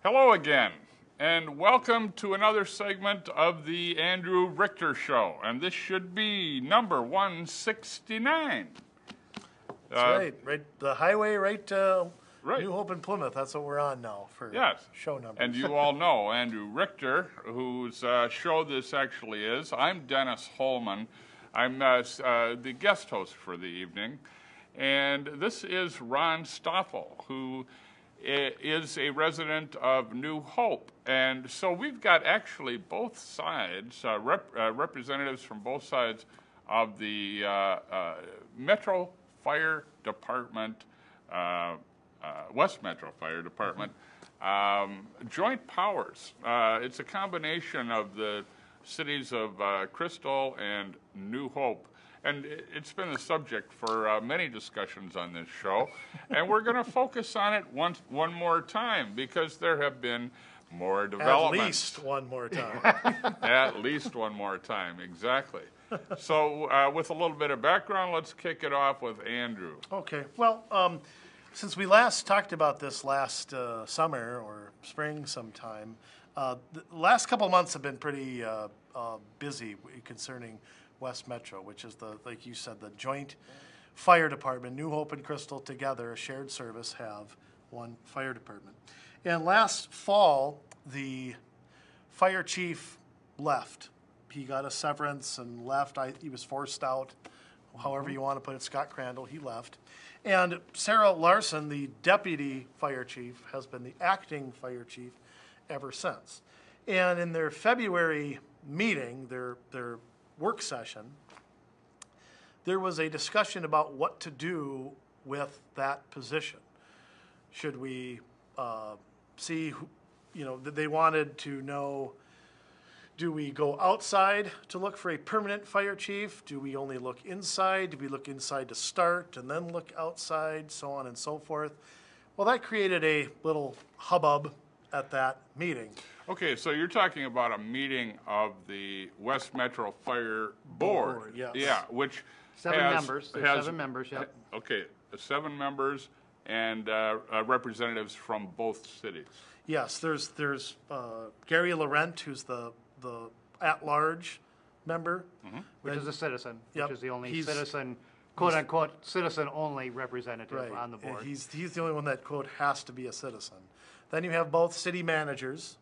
Hello again, and welcome to another segment of the Andrew Richter Show, and this should be number 169. That's right. The highway right to Right. New Hope and Plymouth. That's what we're on now for Yes. show numbers. And you all know Andrew Richter, whose show this actually is. I'm Dennis Holman. I'm the guest host for the evening, and this is Ron Stoffel, who is a resident of New Hope. And so we've got actually both sides, representatives from both sides of the Metro Fire Department, West Metro Fire Department, joint powers. It's a combination of the cities of Crystal and New Hope. And it's been the subject for many discussions on this show. And we're going to focus on it one more time because there have been more developments. At least one more time. At least one more time, exactly. So with a little bit of background, let's kick it off with Andrew. Okay. Well, since we last talked about this last summer or spring sometime, the last couple of months have been pretty busy concerning West Metro, which is like you said, the joint fire department. New Hope and Crystal together, a shared service, have one fire department. And last fall, the fire chief left. He got a severance and left. He was forced out, however you want to put it. Scott Crandall, he left. And Sarah Larson, the deputy fire chief, has been the acting fire chief ever since. And in their February meeting, their work session, there was a discussion about what to do with that position. Should we see, they wanted to know, do we go outside to look for a permanent fire chief? Do we only look inside? Do we look inside to start and then look outside, so on and so forth? Well, that created a little hubbub at that meeting. Okay, so you're talking about a meeting of the West Metro Fire Board. Yes. Yeah, which Seven members. There's 7 members, yep. Okay, 7 members and representatives from both cities. Yes, there's Gary Laurent, who's the at-large member. Mm-hmm. Which is a citizen, Yep. which is the only citizen, quote-unquote, citizen-only representative on the board. He's the only one that, quote, has to be a citizen. Then you have both city managers.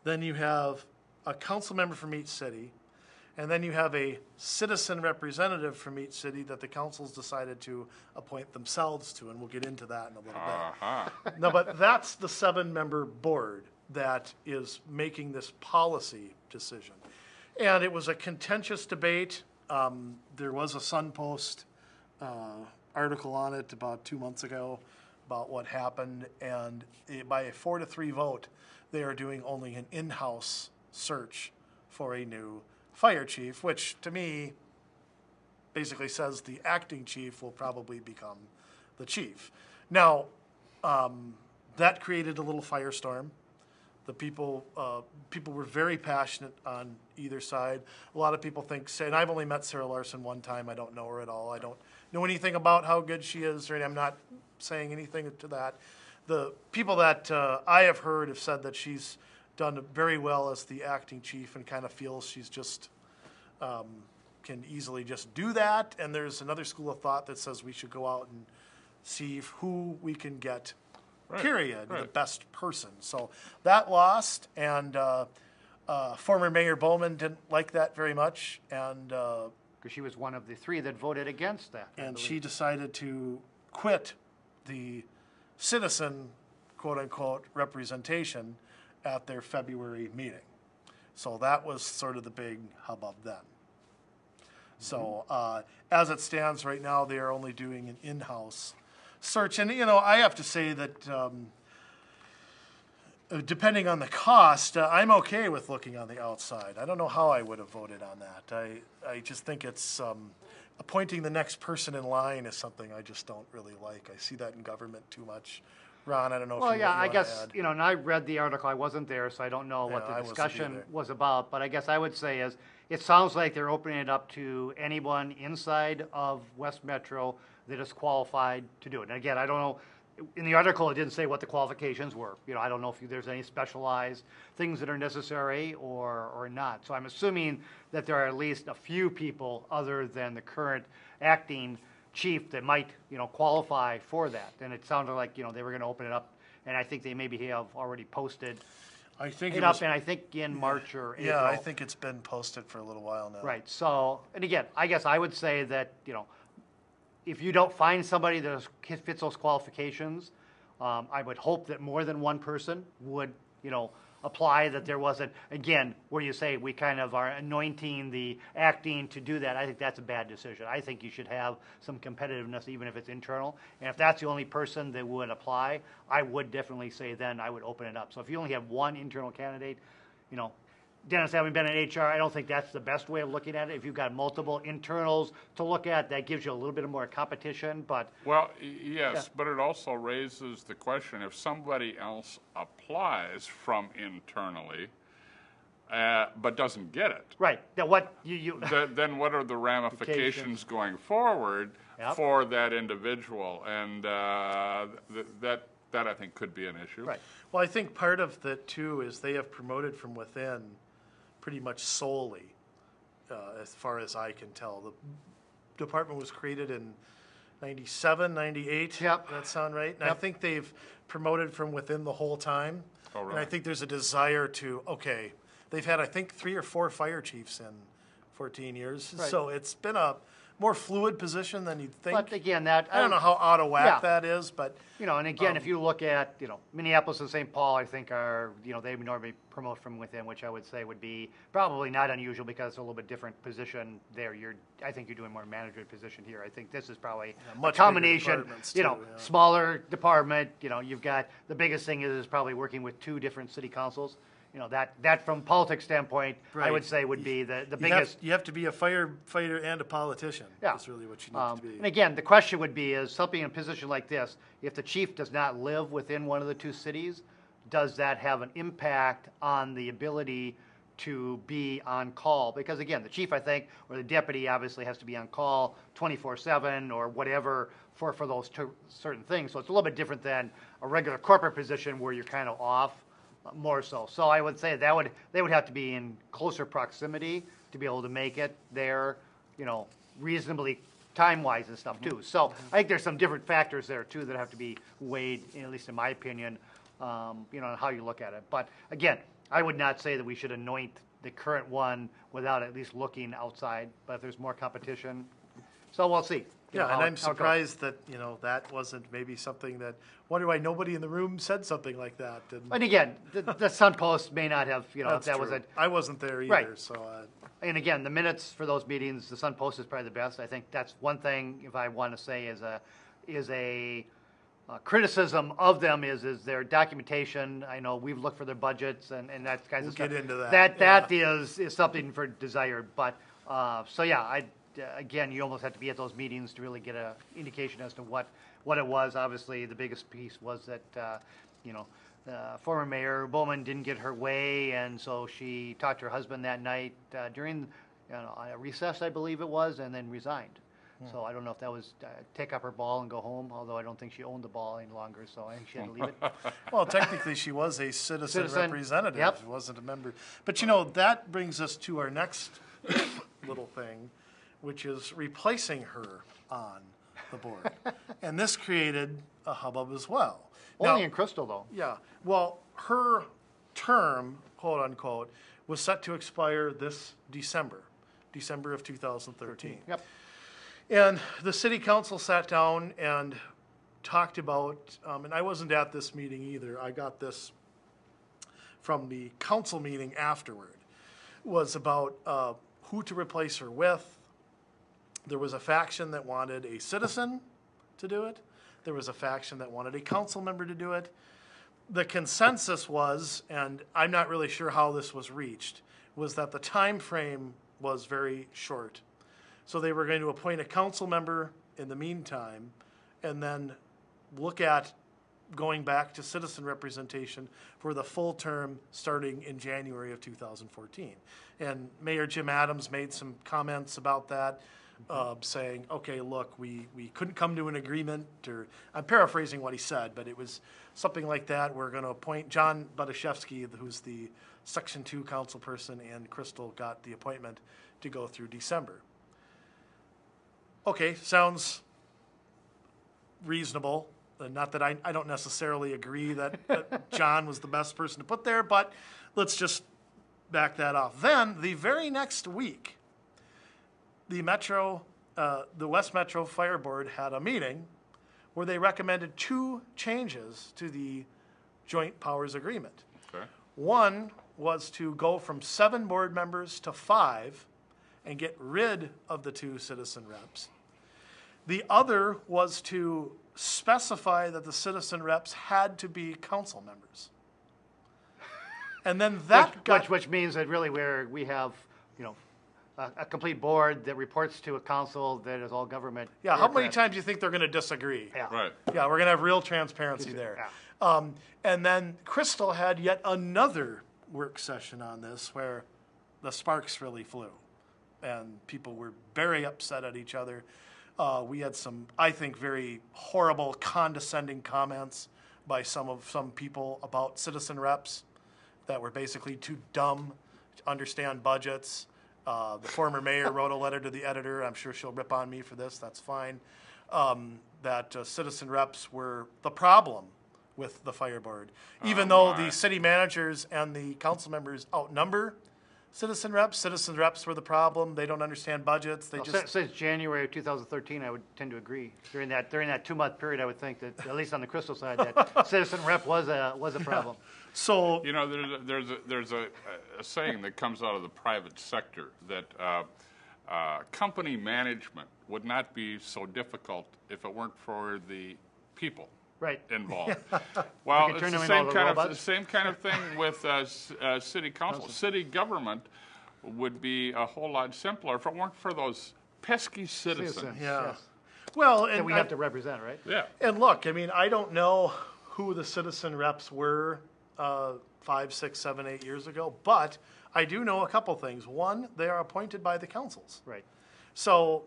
Then you have a council member from each city. And then you have a citizen representative from each city that the council's decided to appoint themselves to, and we'll get into that in a little bit. No, but that's the 7-member board that is making this policy decision. And it was a contentious debate. There was a Sun Post article on it about 2 months ago about what happened, and by a 4-3 vote, they are doing only an in-house search for a new fire chief, which to me basically says the acting chief will probably become the chief. Now, that created a little firestorm. The people were very passionate on either side. A lot of people and I've only met Sarah Larson one time. I don't know her at all. I don't know anything about how good she is, or I'm not saying anything to that. The people that I have heard have said that she's done very well as the acting chief and kind of feels she's just can easily just do that. And there's another school of thought that says we should go out and see who we can get, period, the best person. So that lost, and former Mayor Bowman didn't like that very much, and Because she was one of the 3 that voted against that. and she decided to quit the citizen, quote-unquote, representation at their February meeting. So that was sort of the big hubbub then. So as it stands right now, they are only doing an in-house search. And, I have to say that depending on the cost, I'm okay with looking on the outside. I don't know how I would have voted on that. I just think it's appointing the next person in line is something I just don't really like. I see that in government too much. Ron, I don't know if you Well, yeah, I want guess, to add. and I read the article. I wasn't there, so I don't know what Yeah, the I wasn't discussion either. was about. But I guess I would say is it sounds like they're opening it up to anyone inside of West Metro that is qualified to do it. And again, I don't know in the article, it didn't say what the qualifications were. I don't know if there's any specialized things that are necessary or not. So I'm assuming that there are at least a few people other than the current acting chief that might, qualify for that. And it sounded like, they were going to open it up, and I think they maybe have already posted I think it it up, was, and I think in March or April. yeah, I think it's been posted for a little while now. Right. So, and again, I guess I would say that, if you don't find somebody that fits those qualifications, I would hope that more than one person would, apply, that there wasn't, again, where you say we kind of are anointing the acting to do that. I think that's a bad decision. I think you should have some competitiveness, even if it's internal. And if that's the only person that would apply, I would definitely say then I would open it up. So if you only have one internal candidate, Dennis, having been in HR, I don't think that's the best way of looking at it. If you've got multiple internals to look at, that gives you a little bit more competition, but. Well, yes, but it also raises the question, if somebody else applies from internally, but doesn't get it. Right, then what Then what are the ramifications going forward for that individual? And that I think could be an issue. Right. Well, I think part of that too is they have promoted from within pretty much solely, as far as I can tell. The department was created in 97, 98. Yep. That sound right? And I Yep. think they've promoted from within the whole time. Oh, really? And I think there's a desire to, they've had, I think, 3 or 4 fire chiefs in 14 years. Right. So it's been a more fluid position than you'd think. But again, that. I don't know how out of whack Yeah. that is, but And again, if you look at, Minneapolis and St. Paul, I think are, they normally promote from within, which I would say would be probably not unusual because it's a little bit different position there. I think you're doing more management position here. I think this is probably much a combination, bigger departments too, yeah. smaller department, you've got, the biggest thing is probably working with 2 different city councils. That from politics standpoint, I Right. would say would be the you biggest. you have to be a firefighter and a politician. Yeah. That's really what you need to be. And again, the question would be, is something in a position like this, if the chief does not live within one of the 2 cities, does that have an impact on the ability to be on call? Because again, the chief, I think, or the deputy obviously has to be on call 24/7 or whatever for those certain things. So it's a little bit different than a regular corporate position where you're kind of off. More so. So I would say they would have to be in closer proximity to be able to make it there, reasonably time-wise and stuff too. So I think there's some different factors there too that have to be weighed, at least in my opinion, on how you look at it. But again, I would not say that we should anoint the current one without at least looking outside. But if there's more competition, so we'll see. Yeah, and I'm how it goes. surprised that, that wasn't maybe something that, wonder why nobody in the room said something like that. And again, the Sun Post may not have, if That's that was true. a. I wasn't there either, Right. so. And again, the minutes for those meetings, the Sun Post is probably the best. I think that's one thing, if I want to say, is a criticism of them is their documentation. I know we've looked for their budgets and that kind of stuff. We'll get into that. That is something for desired. But so yeah, again, you almost have to be at those meetings to really get an indication as to what it was. Obviously, the biggest piece was that former Mayor Bowman didn't get her way, and so she talked to her husband that night during a recess, I believe it was, and then resigned. So I don't know if that was take up her ball and go home, although I don't think she owned the ball any longer, so I think she had to leave it. Well, technically, she was a citizen representative. Yep. She wasn't a member. But, that brings us to our next little thing, which is replacing her on the board. And this created a hubbub as well. Only Now- in Crystal, though. Yeah, well, her term, quote unquote, was set to expire this December of 2013. Yep. And the city council sat down and talked about, and I wasn't at this meeting either, I got this from the council meeting afterward, was about who to replace her with. There was a faction that wanted a citizen to do it. There was a faction that wanted a council member to do it. The consensus was, and I'm not really sure how this was reached, was that the time frame was very short. So they were going to appoint a council member in the meantime and then look at going back to citizen representation for the full term starting in January of 2014. And Mayor Jim Adams made some comments about that. saying, okay, look, we couldn't come to an agreement, or I'm paraphrasing what he said, but it was something like that. We're going to appoint John Badashevsky, who's the Section 2 council person, and Crystal got the appointment to go through December. Okay, sounds reasonable. Not that I don't necessarily agree that John was the best person to put there, but let's just back that off. Then, the very next week, the West Metro Fire Board had a meeting where they recommended 2 changes to the Joint Powers Agreement. Okay. One was to go from 7 board members to 5 and get rid of the 2 citizen reps. The other was to specify that the citizen reps had to be council members. And then that which means that really we have, a complete board that reports to a council that is all government. Yeah, how many times do you think they're going to disagree? Yeah. Right. Yeah, we're going to have real transparency there. Yeah. And then Crystal had yet another work session on this where the sparks really flew. And people were very upset at each other. We had some, I think, very horrible, condescending comments by some people about citizen reps that were basically too dumb to understand budgets. The former mayor wrote a letter to the editor. I'm sure she'll rip on me for this. That's fine. That citizen reps were the problem with the fire board. Even though the city managers and the council members outnumber citizen reps were the problem. They don't understand budgets. Since January of 2013, I would tend to agree. During that 2-month period, I would think that, at least on the Crystal side, that citizen rep was a problem. So there's a saying that comes out of the private sector that company management would not be so difficult if it weren't for the people involved. Well, it's the same kind of thing with city council. City government would be a whole lot simpler if it weren't for those pesky citizens. Yeah. Yes. Well, and we have to represent, right? Yeah. And look, I mean, I don't know who the citizen reps were 5, 6, 7, 8 years ago, but I do know a couple things. One, they are appointed by the councils. Right. So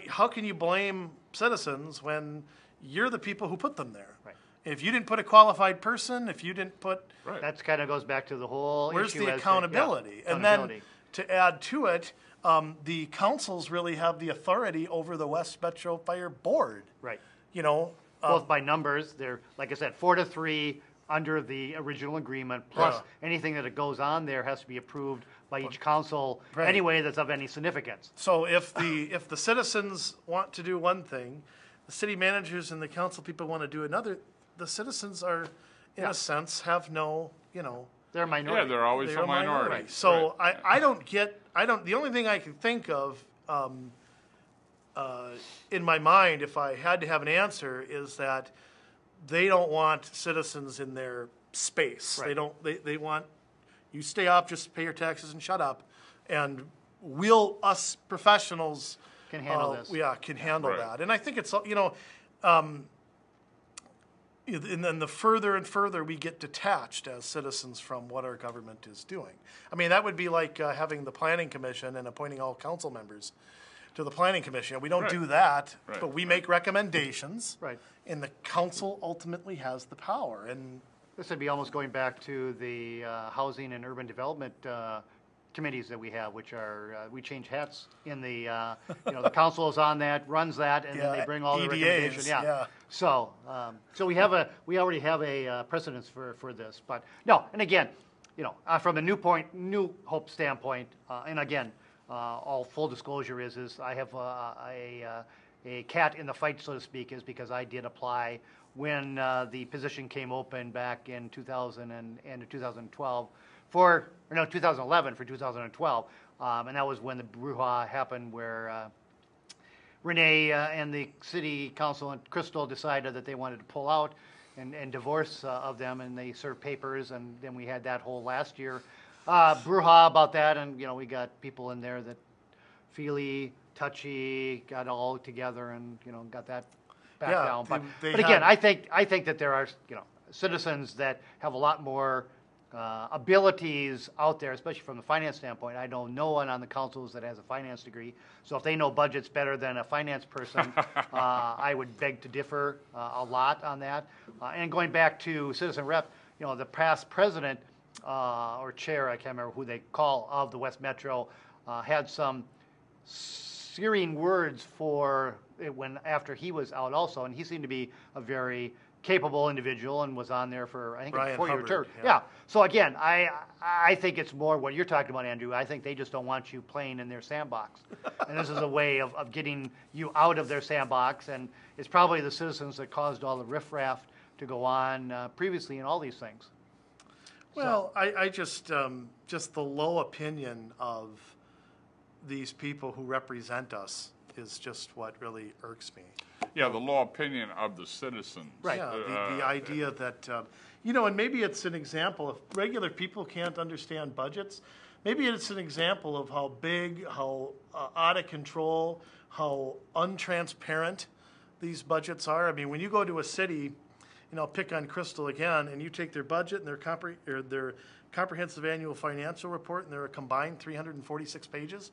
how can you blame citizens when you're the people who put them there? Right. If you didn't put a qualified person, if you didn't put... Right. That kind of goes back to the whole Where's issue the accountability? And then to add to it, the councils really have the authority over the West Metro Fire Board. Right. Both by numbers, they're, like I said, 4-3 under the original agreement, plus anything that goes on there has to be approved by each council anyway that's of any significance. So if the citizens want to do one thing, the city managers and the council people want to do another, the citizens are, in a sense, have no, They're a minority. Yeah, they're always a minority. So the only thing I can think of in my mind, if I had to have an answer, is that they don't want citizens in their space. Right. They want, you stay off, just pay your taxes and shut up. And us professionals can handle this. Yeah, can handle that. And I think it's, and then the further and further we get detached as citizens from what our government is doing. I mean, that would be like having the planning commission and appointing all council members to the planning commission. We don't do that, but we make recommendations. Right. And the council ultimately has the power. And this would be almost going back to the housing and urban development committees that we have, which are, we change hats in the, the council is on that, runs that, and then they bring all the recommendations. Yeah. So, we already have a precedence for this. But no, and again, from a New Hope standpoint, and again, all full disclosure is I have a cat in the fight, so to speak, is because I did apply when the position came open back in 2000 and 2012 2011 for 2012, and that was when the brouhaha happened where Renee and the city council and Crystal decided that they wanted to pull out and divorce of them, and they served papers, and then we had that whole last year brouhaha about that, and we got people in there that feely, touchy, got all together, and got that back down. But again, I think that there are citizens that have a lot more abilities out there, especially from the finance standpoint. I know no one on the councils that has a finance degree. So if they know budgets better than a finance person, I would beg to differ a lot on that. And going back to citizen rep, the past president or chair, I can't remember who they call, of the West Metro, had some searing words for it after he was out also, and he seemed to be a very capable individual and was on there for, I think, a 4-year term. Yeah. So again, I think it's more what you're talking about, Andrew. I think they just don't want you playing in their sandbox. And this is a way of getting you out of their sandbox, and it's probably the citizens that caused all the riffraff to go on previously in all these things. Well, I just the low opinion of these people who represent us is just what really irks me. Yeah, the low opinion of the citizens. Right. Yeah, the idea that, and maybe it's an example, if regular people can't understand budgets, maybe it's an example of how big, how out of control, how untransparent these budgets are. I mean, when you go to a city, pick on Crystal again, and you take their budget and their comprehensive annual financial report, and they're a combined 346 pages.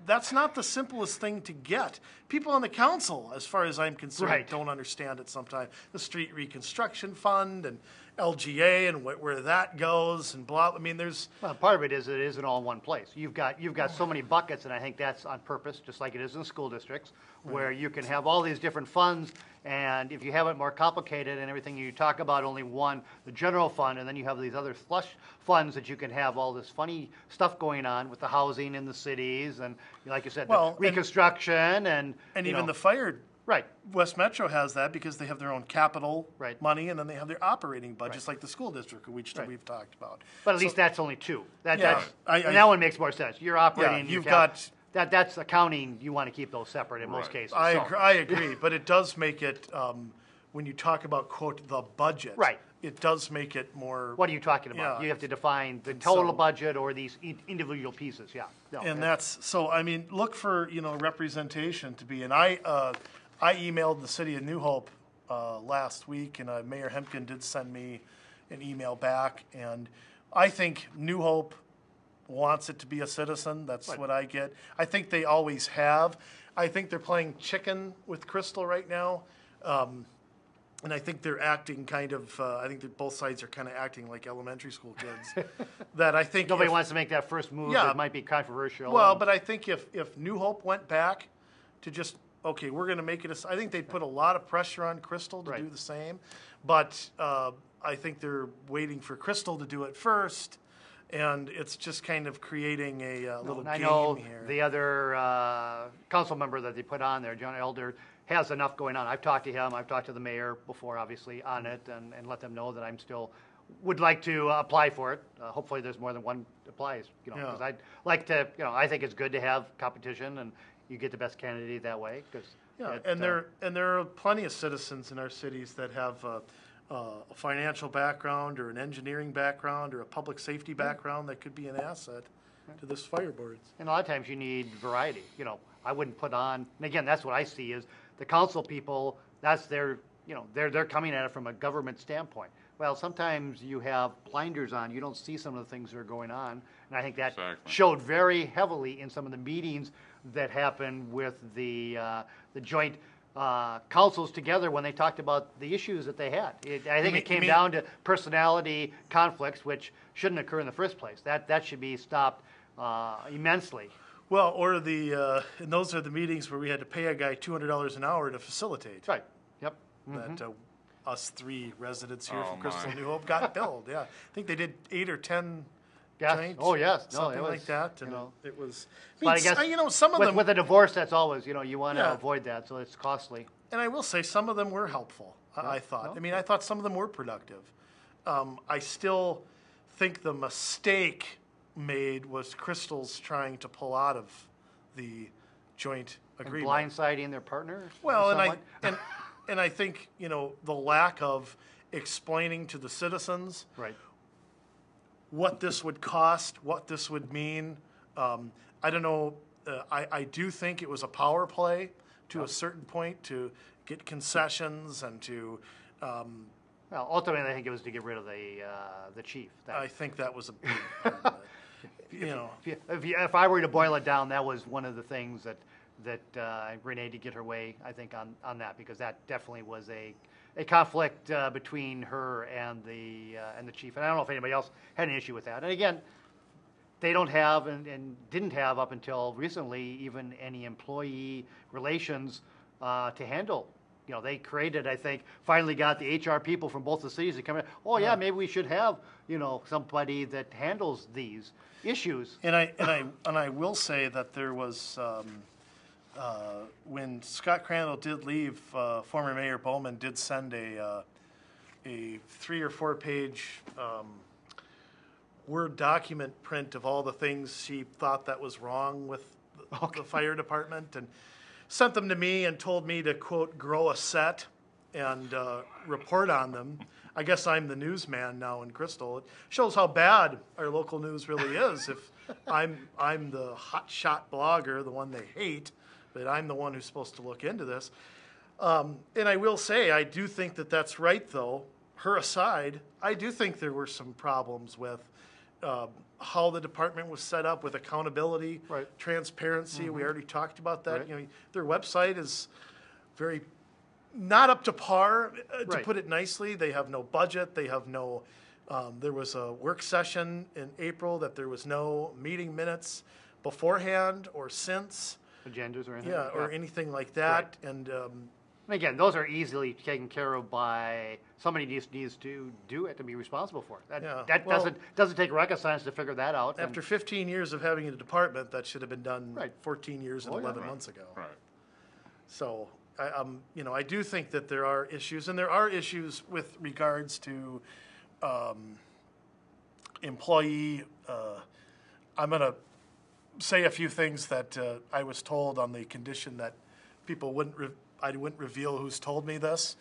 That's not the simplest thing to get. People on the council, as far as I'm concerned, don't understand it sometimes. The street reconstruction fund and LGA and where that goes and blah. I mean, there's... Well, part of it isn't all in one place. You've got so many buckets, and I think that's on purpose, just like it is in school districts, where you can have all these different funds, and if you have it more complicated and everything, you talk about only one, the general fund, and then you have these other slush funds that you can have all this funny stuff going on with the housing in the cities, and like you said, the reconstruction and even the fire. Right. West Metro has that because they have their own capital money, and then they have their operating budgets, like the school district, which we've talked about. But at least that's only two. And that one makes more sense. You're operating. Yeah, you've got that's accounting. You want to keep those separate in most cases. I agree, but it does make it when you talk about quote the budget. Right. It does make it more. What are you talking about? Yeah. You have to define the total budget or these individual pieces. Yeah. No, and that's so. I mean, look for representation to be. And I emailed the city of New Hope last week, and Mayor Hempkin did send me an email back. And I think New Hope wants it to be a citizen. That's what I get. I think they always have. I think they're playing chicken with Crystal right now. And I think they're acting kind of, I think that both sides are kind of acting like elementary school kids. That I think nobody wants to make that first move. That might be controversial. Well, but I think if New Hope went back to just, okay, we're going to make it I think they'd put a lot of pressure on Crystal to do the same. But I think they're waiting for Crystal to do it first. And it's just kind of creating a little game here. I know the other council member that they put on there, John Elder, has enough going on. I've talked to him. I've talked to the mayor before, obviously, on it, and let them know that I'm still would like to apply for it. Hopefully there's more than one applies, because I'd like to, I think it's good to have competition, and you get the best candidate that way. And there are plenty of citizens in our cities that have a financial background or an engineering background or a public safety background that could be an asset to this fire board. And a lot of times you need variety. I wouldn't put on, and again, that's what I see is the council people, that's their, they're coming at it from a government standpoint. Well, sometimes you have blinders on. You don't see some of the things that are going on. And I think that showed very heavily in some of the meetings that happened with the joint councils together when they talked about the issues that they had. I think it came down to personality conflicts, which shouldn't occur in the first place. That should be stopped immensely. Well, or and those are the meetings where we had to pay a guy $200 an hour to facilitate. Right. Yep. That us three residents here from Crystal New Hope got billed. Yeah, I think they did 8 or 10. Yes. Oh, yes. Something like that. And it was. But I guess some of them with a divorce, that's always you want to avoid that, so it's costly. And I will say some of them were helpful. I thought. I thought some of them were productive. I still think the mistake made was Crystal's trying to pull out of the joint agreement, and blindsiding their partner. Well, and I think the lack of explaining to the citizens what this would cost, what this would mean. I don't know. I do think it was a power play to a certain point to get concessions and to Well, ultimately, I think it was to get rid of the chief. I think that was a big part of it. You know, If I were to boil it down, that was one of the things that Renee did get her way, I think, on that, because that definitely was a conflict between her and the chief. And I don't know if anybody else had an issue with that. And again, they don't have and didn't have up until recently even any employee relations to handle. You know, they created, I think, finally got the HR people from both the cities to come in. Oh yeah, maybe we should have, you know, somebody that handles these issues. and I will say that there was when Scott Crandall did leave, former Mayor Bowman did send a 3 or 4 page Word document print of all the things she thought that was wrong with the fire department, and sent them to me and told me to, quote, grow a set and report on them. I guess I'm the newsman now in Crystal. It shows how bad our local news really is. If I'm the hotshot blogger, the one they hate, but I'm the one who's supposed to look into this. And I will say, I do think that that's right, though. Her aside, I do think there were some problems with how the department was set up with accountability, Right. transparency. We already talked about that. Right. You know, their website is very not up to par, to Right. put it nicely. They have no budget. They have no. There was a work session in April that there was no meeting minutes beforehand or since. Agendas or anything. Yeah, or anything like that. And And again, those are easily taken care of by somebody needs to do it, to be responsible for it. That, Yeah, that well- doesn't take rocket science to figure that out. and- after 15 years of having a department, that should have been done Right. 14 years and Oh, yeah. 11 Right. months ago. Right. So, you know, I do think that there are issues, and there are issues with regards to employee. I'm going to say a few things that I was told on the condition that people I wouldn't reveal who's told me this,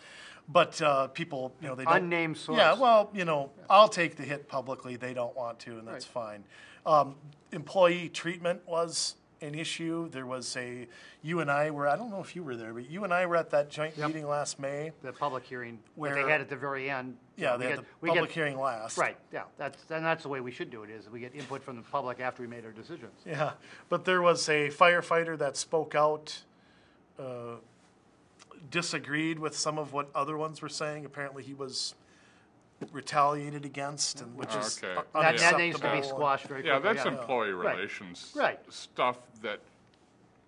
but people, you know, they don't. Unnamed source. Yeah, well, you know, I'll take the hit publicly. They don't want to, and that's fine. Employee treatment was an issue. There was you and I were, I don't know if you were there, but you and I were at that joint meeting last May. The public hearing that Where- they had at the very end. Yeah, we they get- had the we public get- hearing last. Right, yeah, that's the way we should do it, is we get input from the public after we made our decisions. Yeah, but there was a firefighter that spoke out, disagreed with some of what other ones were saying. Apparently he was retaliated against, and which is Okay. That needs to be unacceptable. squashed very Yeah, quickly. that's employee Right. relations Right. stuff that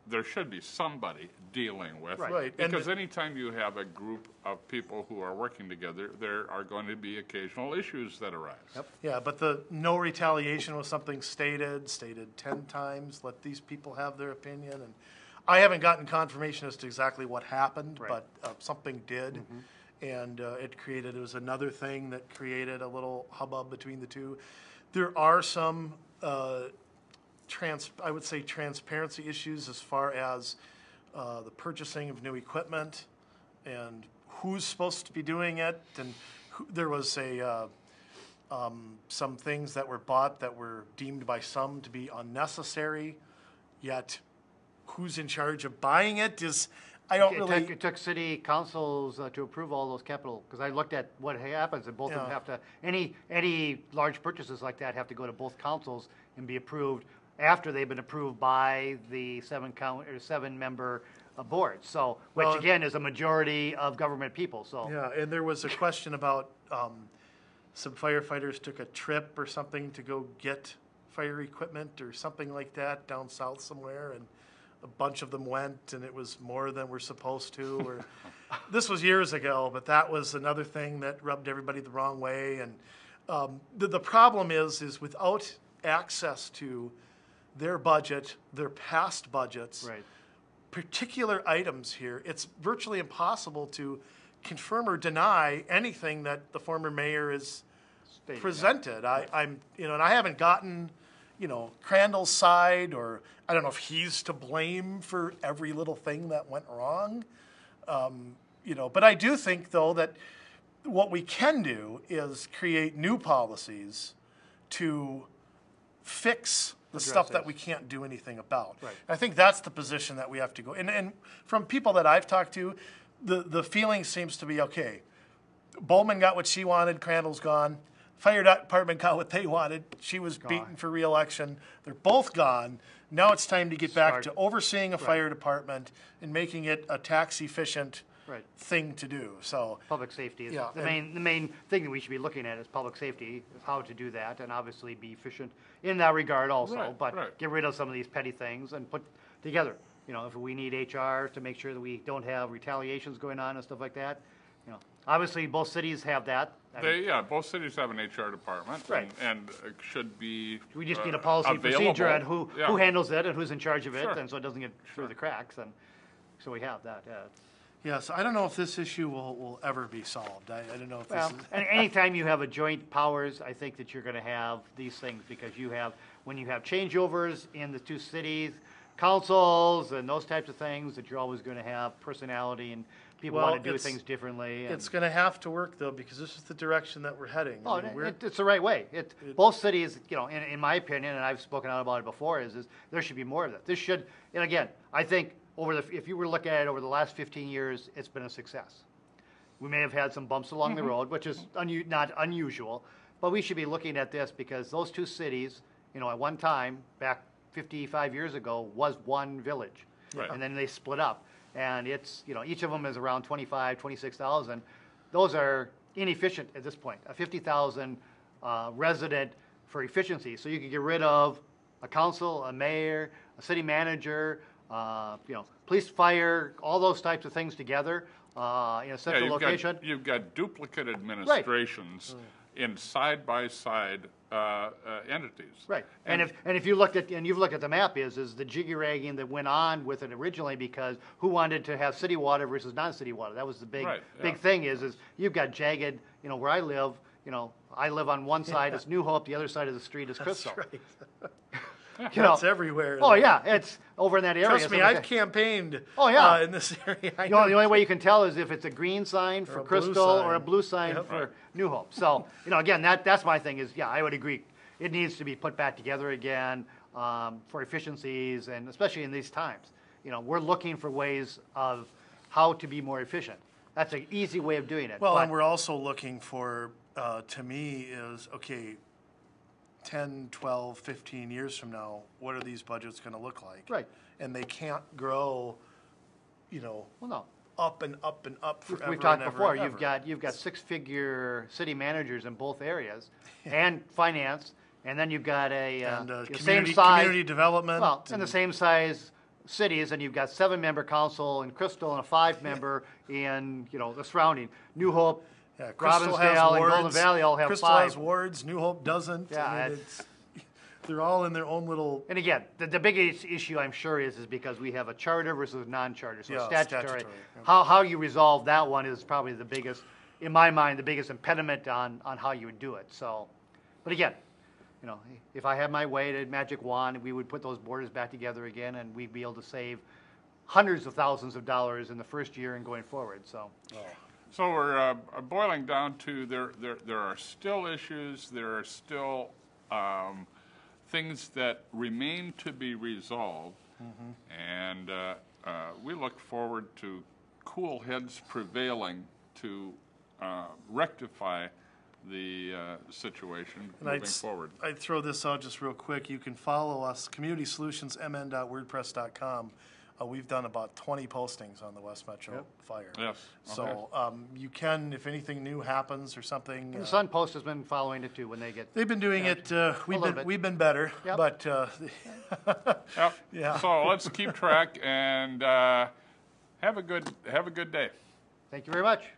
there should be somebody dealing with. Right. Right, and Because anytime you have a group of people who are working together, there are going to be occasional issues that arise. Yep. Yeah, but the no retaliation was something stated 10 times. Let these people have their opinion, and I haven't gotten confirmation as to exactly what happened, Right. but something did, and it was another thing that created a little hubbub between the two. There are some I would say transparency issues as far as the purchasing of new equipment and who's supposed to be doing it, and there was some things that were bought that were deemed by some to be unnecessary, yet who's in charge of buying it is, I don't really. It took city councils to approve all those capital, because I looked at what happens, and both of them Yeah. have to, any large purchases like that have to go to both councils and be approved after they've been approved by the 7-member board. So, which Well- again is a majority of government people, so. Yeah, and there was a question about some firefighters took a trip or something to go get fire equipment or something like that down south somewhere, and a bunch of them went, and it was more than we're supposed to. Or this was years ago, but that was another thing that rubbed everybody the wrong way. And the problem is without access to their budget, their past budgets, Right. particular items here, it's virtually impossible to confirm or deny anything that the former mayor is Stated, yeah. presented. I'm, you know, and I haven't gotten, you know, Crandall's side, or I don't know if he's to blame for every little thing that went wrong. You know, but I do think though that what we can do is create new policies to fix the stuff that this. we can't do anything about. Right. I think that's the position that we have to go. And from people that I've talked to, the feeling seems to be, okay, Bowman got what she wanted, Crandall's gone. Fire department got what they wanted. She was beaten for re-election. They're both gone. Now it's time to get back to overseeing a fire department and making it a tax-efficient thing to do. So public safety is the main thing that we should be looking at is public safety, is how to do that, and obviously be efficient in that regard also. Get rid of some of these petty things and put together. You know, if we need HR to make sure that we don't have retaliations going on and stuff like that. You know, obviously both cities have that. Both cities have an HR department, and it should be. We just need a policy and procedure on who handles it and who's in charge of it, and so it doesn't get through the cracks. And so we have that. Yes, I don't know if this issue will ever be solved. I don't know if this is. And anytime you have a joint powers, I think that you're going to have these things because when you have changeovers in the two cities, councils and those types of things, that you're always going to have personality and people want to do things differently. It's going to have to work though because this is the direction that we're heading. Oh, it's the right way. Both cities, you know, in my opinion, and I've spoken out about it before, is there should be more of that. This should, and again, I think if you were looking at it over the last 15 years, it's been a success. We may have had some bumps along the road, which is not unusual, but we should be looking at this because those two cities, you know, at one time, back 55 years ago, was one village. And then they split up. And it's, you know, each of them is around 25, 26,000. Those are inefficient at this point. A 50,000 resident for efficiency. So you could get rid of a council, a mayor, a city manager, you know, police, fire, all those types of things together in a central location. You've got duplicate administrations in side-by-side entities. Right. And if you looked at you've looked at the map is the jiggy-ragging that went on with it originally because who wanted to have city water versus non-city water? That was the big thing is you've got jagged, you know, where I live, you know, I live on one side is New Hope, the other side of the street is Crystal. That's right. You know, it's everywhere. Oh yeah, it's over in that area. Trust me, I've campaigned in this area. The only way you can tell is if it's a green sign for Crystal or a blue sign for New Hope. So, you know, again, that's my thing is, I would agree. It needs to be put back together again for efficiencies, and especially in these times. You know, we're looking for ways of how to be more efficient. That's an easy way of doing it. Well, and we're also looking for, to me, is, okay, 10, 12, 15 years from now, what are these budgets going to look like? Right. And they can't grow, you know, up and up and up forever. We've talked before. You've got six-figure city managers in both areas, and finance, and then you've got same size community development. Well, and the same size cities, and you've got 7-member council in Crystal and a 5-member in the surrounding New Hope. Yeah, Crystal has Robbinsdale wards. and Golden Valley all have Crystal 5. has wards. New Hope doesn't. Yeah, I mean, they're all in their own little. And again, the biggest issue I'm sure is because we have a charter versus non-charter. So statutory. How you resolve that one is probably the biggest, in my mind, the biggest impediment on how you would do it. So, but again, you know, if I had my way, the magic wand, we would put those borders back together again, and we'd be able to save hundreds of thousands of dollars in the first year and going forward. So. So we're boiling down to there are still issues, there are still things that remain to be resolved, and we look forward to cool heads prevailing to rectify the situation moving forward. I'd throw this out just real quick. You can follow us, communitysolutionsmn.wordpress.com. We've done about 20 postings on the West Metro Fire. Yes. So you can, if anything new happens or something. And the Sun Post has been following it too when they get. They've been doing it. We've been better, but yeah. So let's keep track and have a good day. Thank you very much.